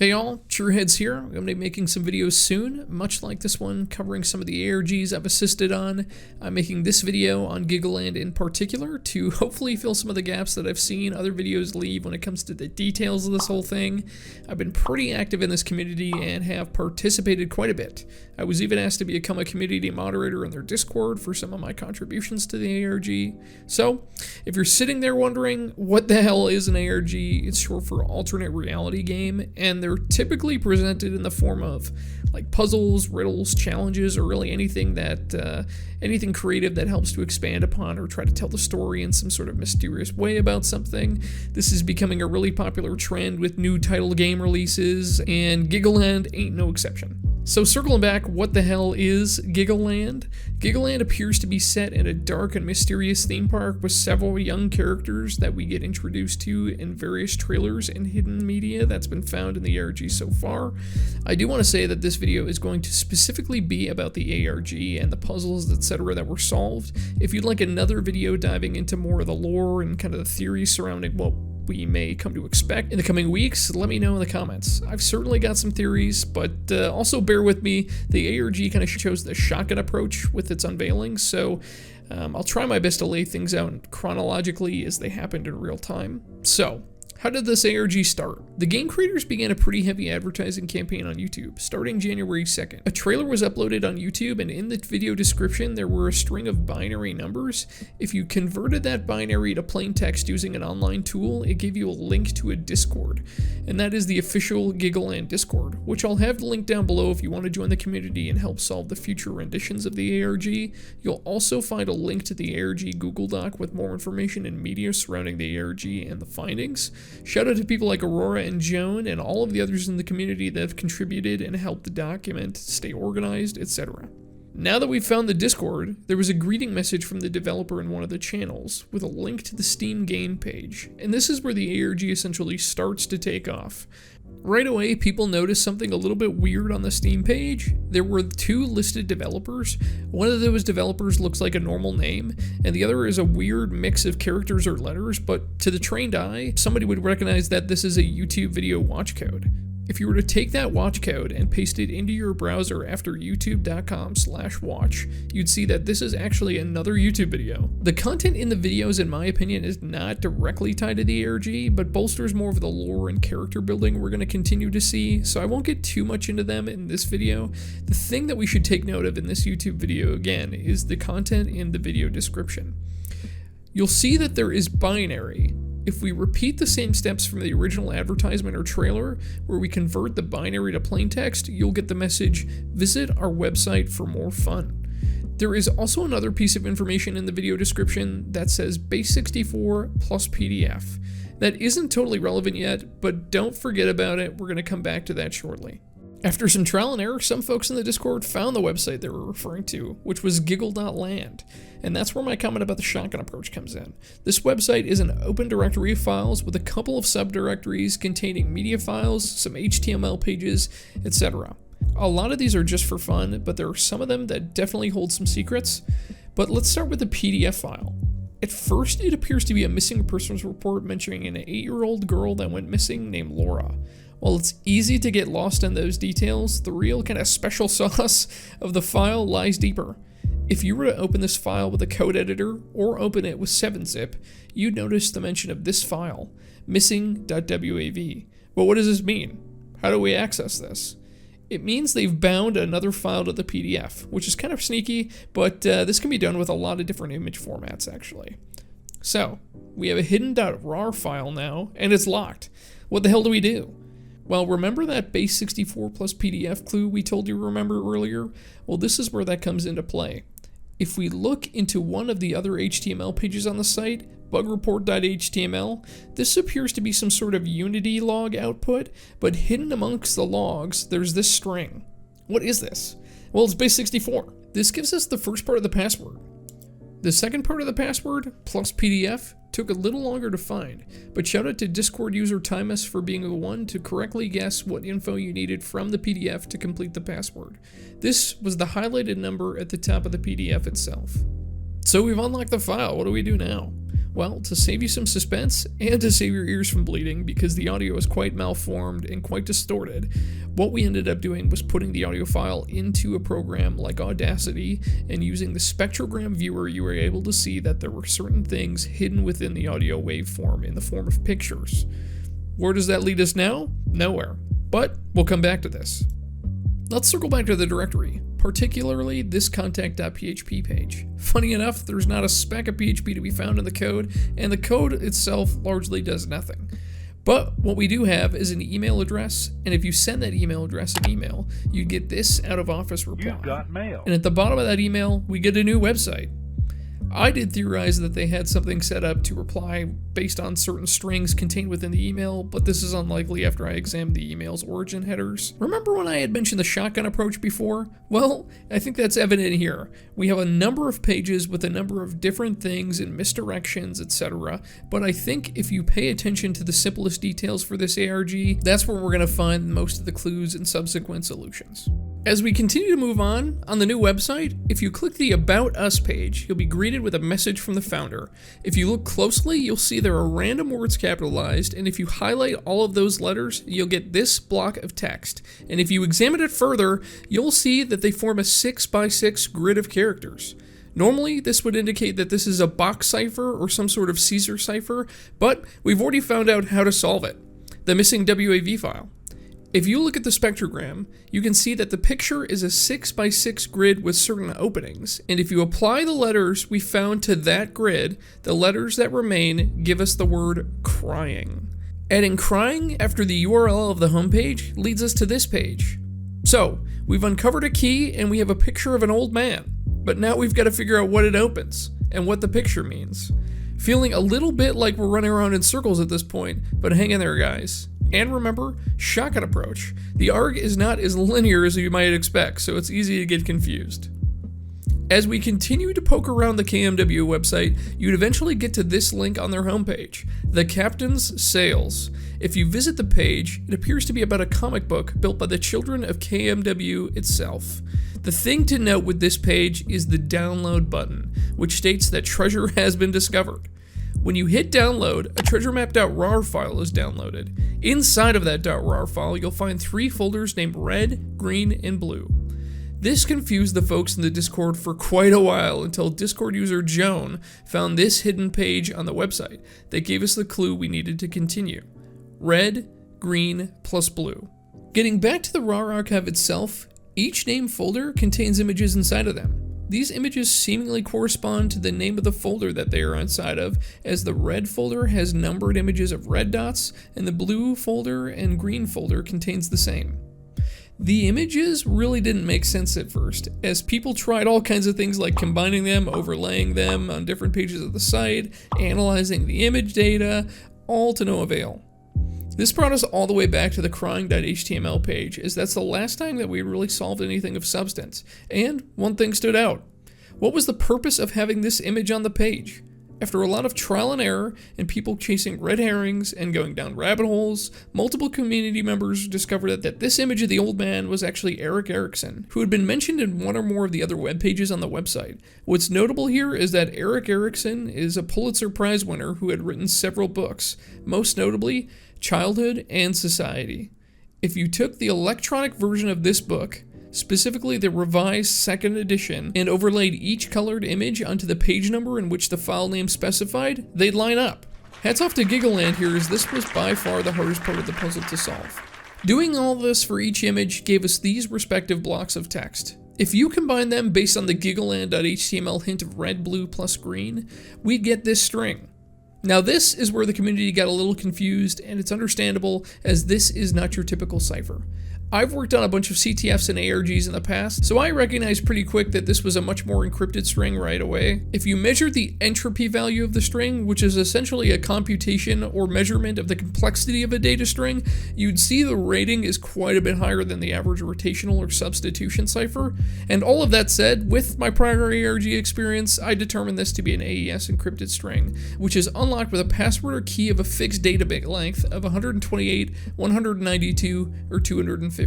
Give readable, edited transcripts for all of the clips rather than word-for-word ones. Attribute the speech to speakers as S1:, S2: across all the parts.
S1: Hey all, Trueheads here. I'm going to be making some videos soon, much like this one, covering some of the ARGs I've assisted on. I'm making this video on Giggleland in particular to hopefully fill some of the gaps that I've seen other videos leave when it comes to the details of this whole thing. I've been pretty active in this community and have participated quite a bit. I was even asked to become a community moderator in their Discord for some of my contributions to the ARG. So, if you're sitting there wondering what the hell is an ARG, it's short for alternate reality game, and they're typically presented in the form of like puzzles, riddles, challenges, or really anything creative that helps to expand upon or try to tell the story in some sort of mysterious way about something. This is becoming a really popular trend with new title game releases, and Giggleland ain't no exception. So circling back, what the hell is Giggleland? Giggleland appears to be set in a dark and mysterious theme park with several young characters that we get introduced to in various trailers and hidden media that's been found in the ARG so far. I do want to say that this video is going to specifically be about the ARG and the puzzles, etc. that were solved. If you'd like another video diving into more of the lore and kind of the theories surrounding what we may come to expect in the coming weeks, let me know in the comments. I've certainly got some theories, but also bear with me. The ARG kind of chose the shotgun approach with its unveiling, so I'll try my best to lay things out chronologically as they happened in real time. So, how did this ARG start? The game creators began a pretty heavy advertising campaign on YouTube, starting January 2nd. A trailer was uploaded on YouTube, and in the video description there were a string of binary numbers. If you converted that binary to plain text using an online tool, it gave you a link to a Discord, and that is the official Giggleland Discord, which I'll have the link down below if you want to join the community and help solve the future renditions of the ARG. You'll also find a link to the ARG Google Doc with more information and media surrounding the ARG and the findings. Shout out to people like Aurora and Joan and all of the others in the community that have contributed and helped the document stay organized, etc. Now that we've found the Discord, there was a greeting message from the developer in one of the channels with a link to the Steam game page, and this is where the ARG essentially starts to take off. Right away, people noticed something a little bit weird on the Steam page. There were two listed developers. One of those developers looks like a normal name, and the other is a weird mix of characters or letters, but to the trained eye, somebody would recognize that this is a YouTube video watch code. If you were to take that watch code and paste it into your browser after youtube.com/watch, you'd see that this is actually another YouTube video. The content in the videos, in my opinion, is not directly tied to the ARG, but bolsters more of the lore and character building we're going to continue to see, so I won't get too much into them in this video. The thing that we should take note of in this YouTube video, again, is the content in the video description. You'll see that there is binary. If we repeat the same steps from the original advertisement or trailer, where we convert the binary to plain text, you'll get the message, "Visit our website for more fun." There is also another piece of information in the video description that says base 64 plus PDF. That isn't totally relevant yet, but don't forget about it, we're going to come back to that shortly. After some trial and error, some folks in the Discord found the website they were referring to, which was giggle.land, and that's where my comment about the shotgun approach comes in. This website is an open directory of files with a couple of subdirectories containing media files, some HTML pages, etc. A lot of these are just for fun, but there are some of them that definitely hold some secrets. But let's start with the PDF file. At first, it appears to be a missing persons report mentioning an 8-year-old girl that went missing named Laura. While it's easy to get lost in those details, the real kind of special sauce of the file lies deeper. If you were to open this file with a code editor, or open it with 7-zip, you'd notice the mention of this file, missing.wav. But what does this mean? How do we access this? It means they've bound another file to the PDF, which is kind of sneaky, but this can be done with a lot of different image formats, actually. So, we have a hidden .rar file now, and it's locked. What the hell do we do? Well, remember that base 64 plus PDF clue we told you remember earlier? Well, this is where that comes into play. If we look into one of the other HTML pages on the site, bugreport.html, this appears to be some sort of Unity log output, but hidden amongst the logs, there's this string. What is this? Well, it's base 64. This gives us the first part of the password. The second part of the password, plus PDF, took a little longer to find, but shout out to Discord user Timus for being the one to correctly guess what info you needed from the PDF to complete the password. This was the highlighted number at the top of the PDF itself. So we've unlocked the file, what do we do now? Well, to save you some suspense and to save your ears from bleeding because the audio is quite malformed and quite distorted, what we ended up doing was putting the audio file into a program like Audacity, and using the spectrogram viewer you were able to see that there were certain things hidden within the audio waveform in the form of pictures. Where does that lead us now? Nowhere. But we'll come back to this. Let's circle back to the directory, particularly this contact.php page. Funny enough, there's not a speck of PHP to be found in the code, and the code itself largely does nothing. But what we do have is an email address, and if you send that email address an email, you get this out-of-office reply.
S2: You've got mail.
S1: And at the bottom of that email, we get a new website. I did theorize that they had something set up to reply based on certain strings contained within the email, but this is unlikely after I examined the email's origin headers. Remember when I had mentioned the shotgun approach before? Well, I think that's evident here. We have a number of pages with a number of different things and misdirections, etc., but I think if you pay attention to the simplest details for this ARG, that's where we're going to find most of the clues and subsequent solutions. As we continue to move on the new website, if you click the About Us page, you'll be greeted with a message from the founder. If you look closely, you'll see there are random words capitalized, and if you highlight all of those letters, you'll get this block of text. And if you examine it further, you'll see that they form a 6x6 grid of characters. Normally, this would indicate that this is a box cipher or some sort of Caesar cipher, but we've already found out how to solve it: the missing WAV file. If you look at the spectrogram, you can see that the picture is a 6x6 grid with certain openings, and if you apply the letters we found to that grid, the letters that remain give us the word crying. Adding crying after the URL of the homepage leads us to this page. So, we've uncovered a key and we have a picture of an old man, but now we've got to figure out what it opens and what the picture means. Feeling a little bit like we're running around in circles at this point, but hang in there, guys. And remember, shotgun approach. The ARG is not as linear as you might expect, so it's easy to get confused. As we continue to poke around the KMW website, you'd eventually get to this link on their homepage, The Captain's Sales. If you visit the page, it appears to be about a comic book built by the children of KMW itself. The thing to note with this page is the download button, which states that treasure has been discovered. When you hit download, a treasuremap.rar file is downloaded. Inside of that .rar file, you'll find 3 folders named Red, Green, and Blue. This confused the folks in the Discord for quite a while until Discord user Joan found this hidden page on the website that gave us the clue we needed to continue: Red, Green, plus Blue. Getting back to the RAR archive itself, each named folder contains images inside of them. These images seemingly correspond to the name of the folder that they are inside of, as the red folder has numbered images of red dots, and the blue folder and green folder contains the same. The images really didn't make sense at first, as people tried all kinds of things like combining them, overlaying them on different pages of the site, analyzing the image data, all to no avail. This brought us all the way back to the crying.html page, as that's the last time that we really solved anything of substance. And one thing stood out. What was the purpose of having this image on the page? After a lot of trial and error and people chasing red herrings and going down rabbit holes, multiple community members discovered that this image of the old man was actually Eric Erickson, who had been mentioned in one or more of the other web pages on the website. What's notable here is that Eric Erickson is a Pulitzer Prize winner who had written several books, most notably Childhood and Society. If you took the electronic version of this book, specifically the revised 2nd edition, and overlaid each colored image onto the page number in which the file name specified, they'd line up. Hats off to Giggleland here, as this was by far the hardest part of the puzzle to solve. Doing all this for each image gave us these respective blocks of text. If you combine them based on the Giggleland.html hint of red, blue, plus green, we'd get this string. Now this is where the community got a little confused, and it's understandable, as this is not your typical cipher. I've worked on a bunch of CTFs and ARGs in the past, so I recognized pretty quick that this was a much more encrypted string right away. If you measure the entropy value of the string, which is essentially a computation or measurement of the complexity of a data string, you'd see the rating is quite a bit higher than the average rotational or substitution cipher. And all of that said, with my prior ARG experience, I determined this to be an AES encrypted string, which is unlocked with a password or key of a fixed data bit length of 128, 192, or 256.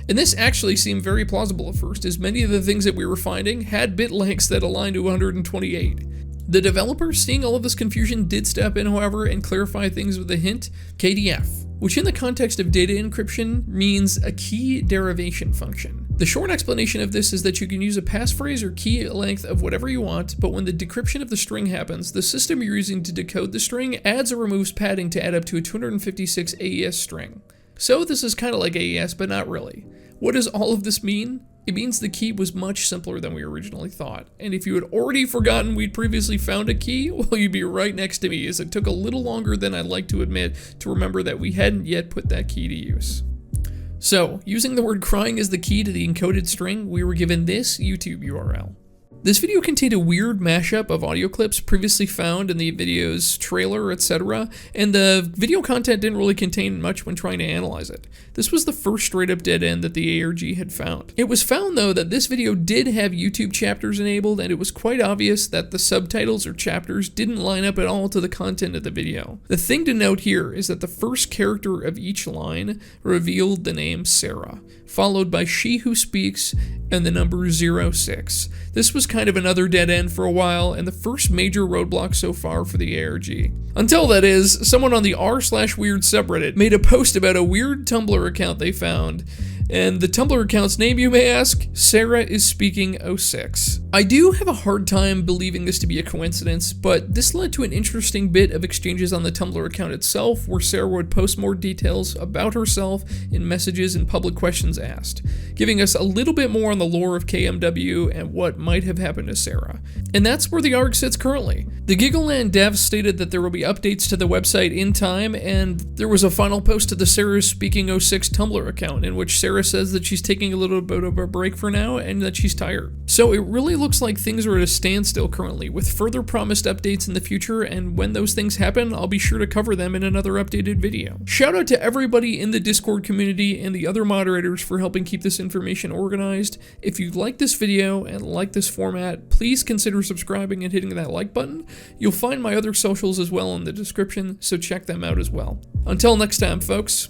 S1: And this actually seemed very plausible at first, as many of the things that we were finding had bit lengths that aligned to 128. The developer, seeing all of this confusion, did step in, however, and clarify things with a hint, KDF, which in the context of data encryption means a key derivation function. The short explanation of this is that you can use a passphrase or key length of whatever you want, but when the decryption of the string happens, the system you're using to decode the string adds or removes padding to add up to a 256 AES string. So this is kind of like AES, but not really. What does all of this mean? It means the key was much simpler than we originally thought. And if you had already forgotten we'd previously found a key, well, you'd be right next to me, as it took a little longer than I'd like to admit to remember that we hadn't yet put that key to use. So, using the word crying as the key to the encoded string, we were given this YouTube URL. This video contained a weird mashup of audio clips previously found in the video's trailer, etc., and the video content didn't really contain much when trying to analyze it. This was the first straight-up dead end that the ARG had found. It was found, though, that this video did have YouTube chapters enabled, and it was quite obvious that the subtitles or chapters didn't line up at all to the content of the video. The thing to note here is that the first character of each line revealed the name Sarah, followed by she who speaks and the number 06. This was kind of another dead end for a while, and the first major roadblock so far for the ARG. Until, that is, someone on the r/weird subreddit made a post about a weird Tumblr account they found, and the Tumblr account's name, you may ask? Sarah is speaking 06. I do have a hard time believing this to be a coincidence, but this led to an interesting bit of exchanges on the Tumblr account itself, where Sarah would post more details about herself in messages and public questions asked, giving us a little bit more on the lore of KMW and what might have happened to Sarah. And that's where the ARG sits currently. The Giggleland devs stated that there will be updates to the website in time, and there was a final post to the Sarah Speaking 06 Tumblr account in which Sarah says that she's taking a little bit of a break for now and that she's tired. So it really looks like things are at a standstill currently, with further promised updates in the future, and when those things happen, I'll be sure to cover them in another updated video. Shout out to everybody in the Discord community and the other moderators for helping keep this information organized. If you like this video and like this format, please consider subscribing and hitting that like button. You'll find my other socials as well in the description, so check them out as well. Until next time, folks.